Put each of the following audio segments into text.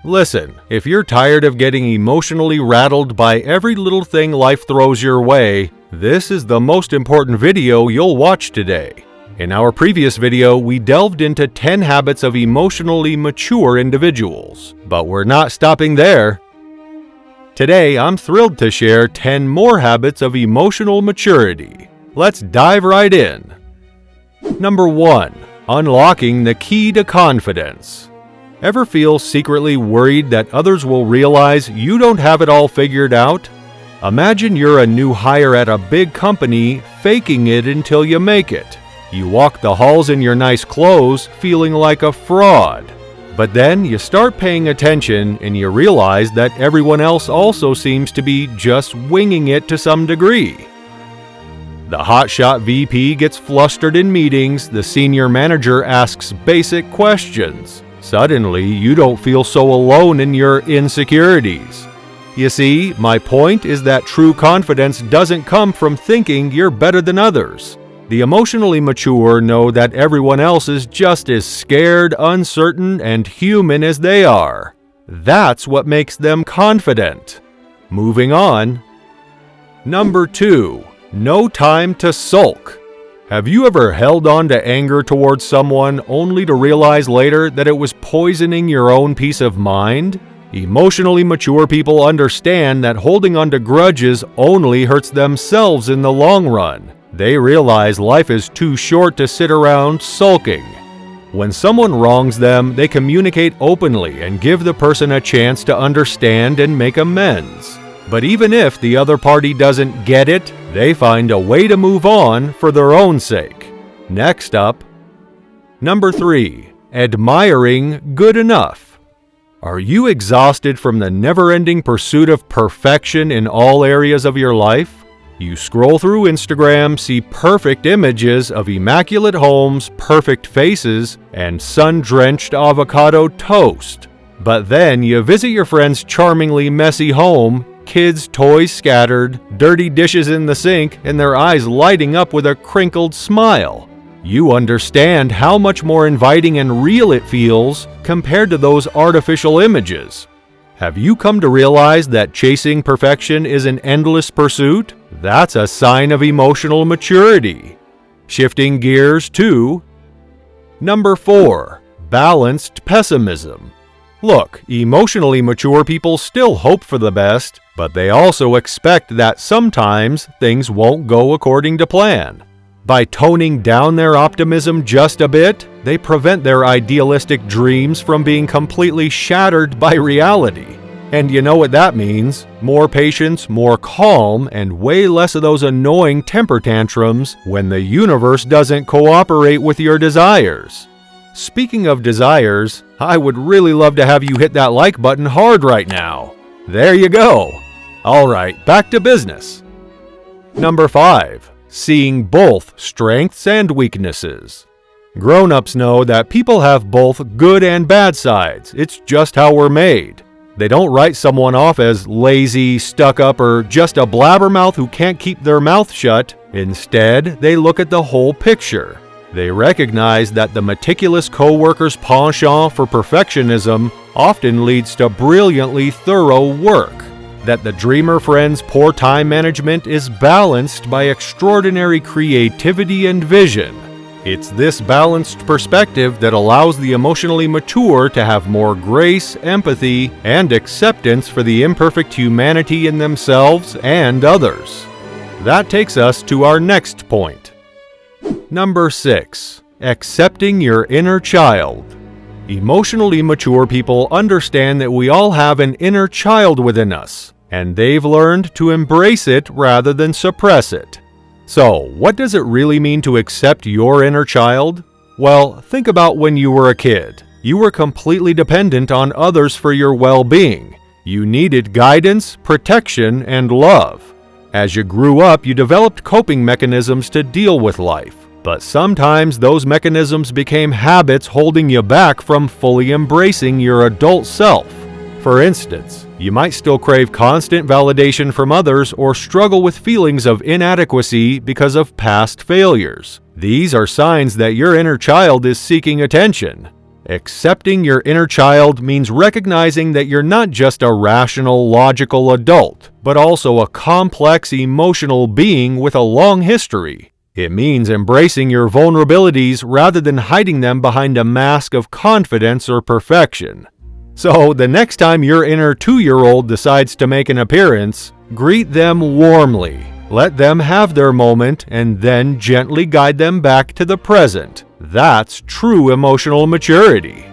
Listen, if you're tired of getting emotionally rattled by every little thing life throws your way, this is the most important video you'll watch today. In our previous video, we delved into 10 habits of emotionally mature individuals, but we're not stopping there. Today, I'm thrilled to share 10 more habits of emotional maturity. Let's dive right in. Number 1. Unlocking the key to confidence. Ever feel secretly worried that others will realize you don't have it all figured out? Imagine you're a new hire at a big company, faking it until you make it. You walk the halls in your nice clothes, feeling like a fraud. But then you start paying attention and you realize that everyone else also seems to be just winging it to some degree. The hotshot VP gets flustered in meetings, the senior manager asks basic questions. Suddenly, you don't feel so alone in your insecurities. You see, my point is that true confidence doesn't come from thinking you're better than others. The emotionally mature know that everyone else is just as scared, uncertain, and human as they are. That's what makes them confident. Moving on. Number 2. No time to sulk. Have you ever held on to anger towards someone only to realize later that it was poisoning your own peace of mind? Emotionally mature people understand that holding on to grudges only hurts themselves in the long run. They realize life is too short to sit around sulking. When someone wrongs them, they communicate openly and give the person a chance to understand and make amends. But even if the other party doesn't get it, they find a way to move on for their own sake. Next up, number 3. Admiring good enough. Are you exhausted from the never-ending pursuit of perfection in all areas of your life? You scroll through Instagram, see perfect images of immaculate homes, perfect faces, and sun-drenched avocado toast. But then you visit your friend's charmingly messy home, kids' toys scattered, dirty dishes in the sink, and their eyes lighting up with a crinkled smile. You understand how much more inviting and real it feels compared to those artificial images. Have you come to realize that chasing perfection is an endless pursuit? That's a sign of emotional maturity. Shifting gears to number 4. Balanced pessimism. Look, emotionally mature people still hope for the best, but they also expect that sometimes things won't go according to plan. By toning down their optimism just a bit, they prevent their idealistic dreams from being completely shattered by reality. And you know what that means? More patience, more calm, and way less of those annoying temper tantrums when the universe doesn't cooperate with your desires. Speaking of desires, I would really love to have you hit that like button hard right now. There you go. Alright, back to business. Number 5. Seeing both strengths and weaknesses. Grown-ups know that people have both good and bad sides. It's just how we're made. They don't write someone off as lazy, stuck-up, or just a blabbermouth who can't keep their mouth shut. Instead, they look at the whole picture. They recognize that the meticulous coworker's penchant for perfectionism often leads to brilliantly thorough work. That the dreamer friend's poor time management is balanced by extraordinary creativity and vision. It's this balanced perspective that allows the emotionally mature to have more grace, empathy, and acceptance for the imperfect humanity in themselves and others. That takes us to our next point. Number 6. Accepting your inner child. Emotionally mature people understand that we all have an inner child within us, and they've learned to embrace it rather than suppress it. So, what does it really mean to accept your inner child? Well, think about when you were a kid. You were completely dependent on others for your well-being. You needed guidance, protection, and love. As you grew up, you developed coping mechanisms to deal with life. But sometimes those mechanisms became habits holding you back from fully embracing your adult self. For instance, you might still crave constant validation from others or struggle with feelings of inadequacy because of past failures. These are signs that your inner child is seeking attention. Accepting your inner child means recognizing that you're not just a rational, logical adult, but also a complex, emotional being with a long history. It means embracing your vulnerabilities rather than hiding them behind a mask of confidence or perfection. So, the next time your inner 2-year-old decides to make an appearance, greet them warmly. Let them have their moment and then gently guide them back to the present. That's true emotional maturity.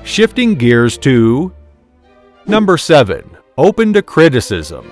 Shifting gears to number 7, open to criticism.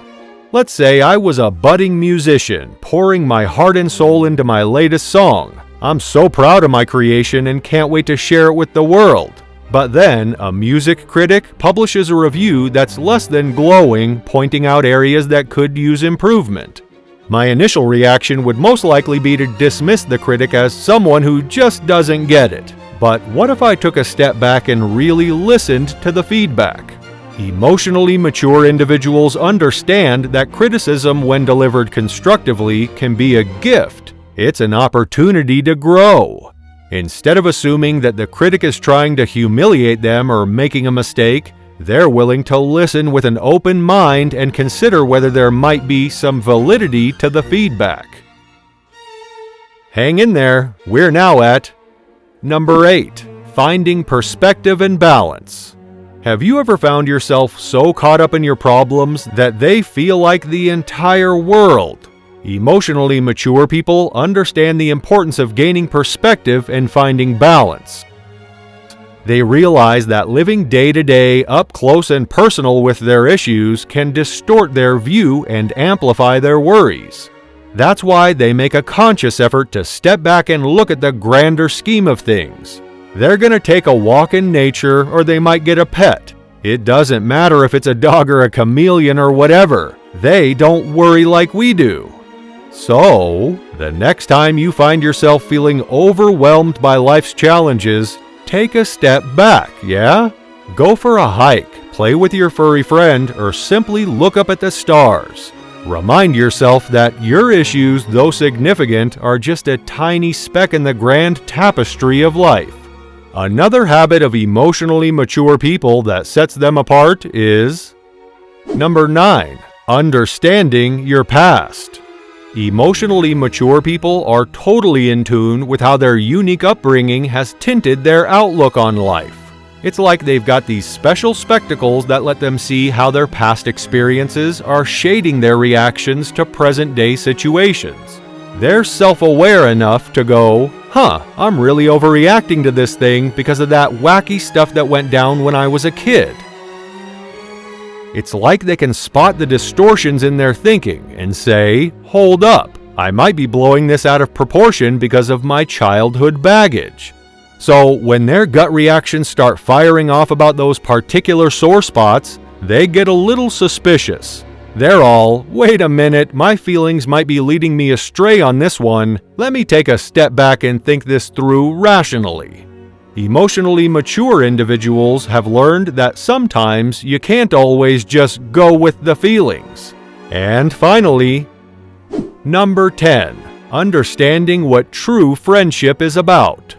Let's say I was a budding musician, pouring my heart and soul into my latest song. I'm so proud of my creation and can't wait to share it with the world. But then, a music critic publishes a review that's less than glowing, pointing out areas that could use improvement. My initial reaction would most likely be to dismiss the critic as someone who just doesn't get it. But what if I took a step back and really listened to the feedback? Emotionally mature individuals understand that criticism, when delivered constructively, can be a gift. It's an opportunity to grow. Instead of assuming that the critic is trying to humiliate them or making a mistake, they're willing to listen with an open mind and consider whether there might be some validity to the feedback. Hang in there, we're now at number 8, finding perspective and balance. Have you ever found yourself so caught up in your problems that they feel like the entire world? Emotionally mature people understand the importance of gaining perspective and finding balance. They realize that living day to day, up close and personal with their issues can distort their view and amplify their worries. That's why they make a conscious effort to step back and look at the grander scheme of things. They're going to take a walk in nature, or they might get a pet. It doesn't matter if it's a dog or a chameleon or whatever. They don't worry like we do. So, the next time you find yourself feeling overwhelmed by life's challenges, take a step back, yeah? Go for a hike, play with your furry friend, or simply look up at the stars. Remind yourself that your issues, though significant, are just a tiny speck in the grand tapestry of life. Another habit of emotionally mature people that sets them apart is number 9, understanding your past. Emotionally mature people are totally in tune with how their unique upbringing has tinted their outlook on life. It's like they've got these special spectacles that let them see how their past experiences are shading their reactions to present-day situations. They're self-aware enough to go, I'm really overreacting to this thing because of that wacky stuff that went down when I was a kid. It's like they can spot the distortions in their thinking and say, hold up, I might be blowing this out of proportion because of my childhood baggage. So when their gut reactions start firing off about those particular sore spots, they get a little suspicious. They're all, wait a minute, my feelings might be leading me astray on this one. Let me take a step back and think this through rationally. Emotionally mature individuals have learned that sometimes you can't always just go with the feelings. And finally, number 10, understanding what true friendship is about.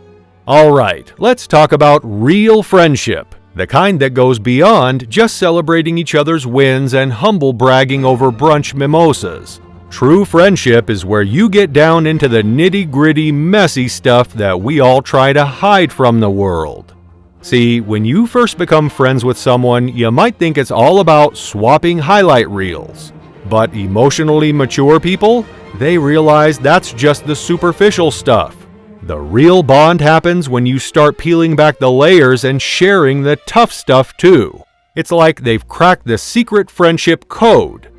Alright, let's talk about real friendship, the kind that goes beyond just celebrating each other's wins and humble bragging over brunch mimosas. True friendship is where you get down into the nitty-gritty, messy stuff that we all try to hide from the world. See, when you first become friends with someone, you might think it's all about swapping highlight reels. But emotionally mature people, they realize that's just the superficial stuff. The real bond happens when you start peeling back the layers and sharing the tough stuff too. It's like they've cracked the secret friendship code.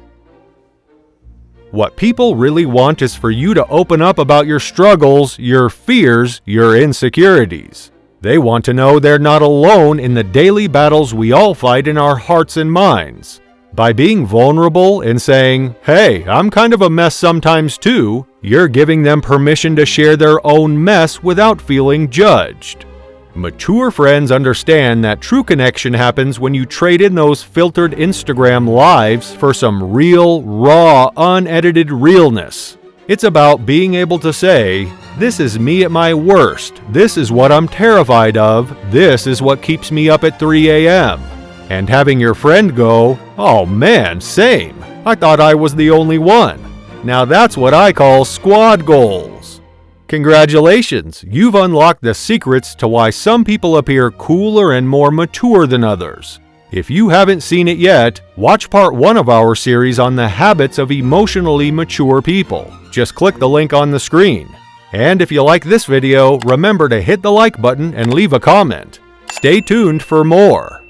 What people really want is for you to open up about your struggles, your fears, your insecurities. They want to know they're not alone in the daily battles we all fight in our hearts and minds. By being vulnerable and saying, hey, I'm kind of a mess sometimes too, you're giving them permission to share their own mess without feeling judged. Mature friends understand that true connection happens when you trade in those filtered Instagram lives for some real, raw, unedited realness. It's about being able to say, this is me at my worst, this is what I'm terrified of, this is what keeps me up at 3 a.m. And having your friend go, oh man, same, I thought I was the only one. Now that's what I call squad goals. Congratulations, you've unlocked the secrets to why some people appear cooler and more mature than others. If you haven't seen it yet, watch part 1 of our series on the habits of emotionally mature people. Just click the link on the screen. And if you like this video, remember to hit the like button and leave a comment. Stay tuned for more.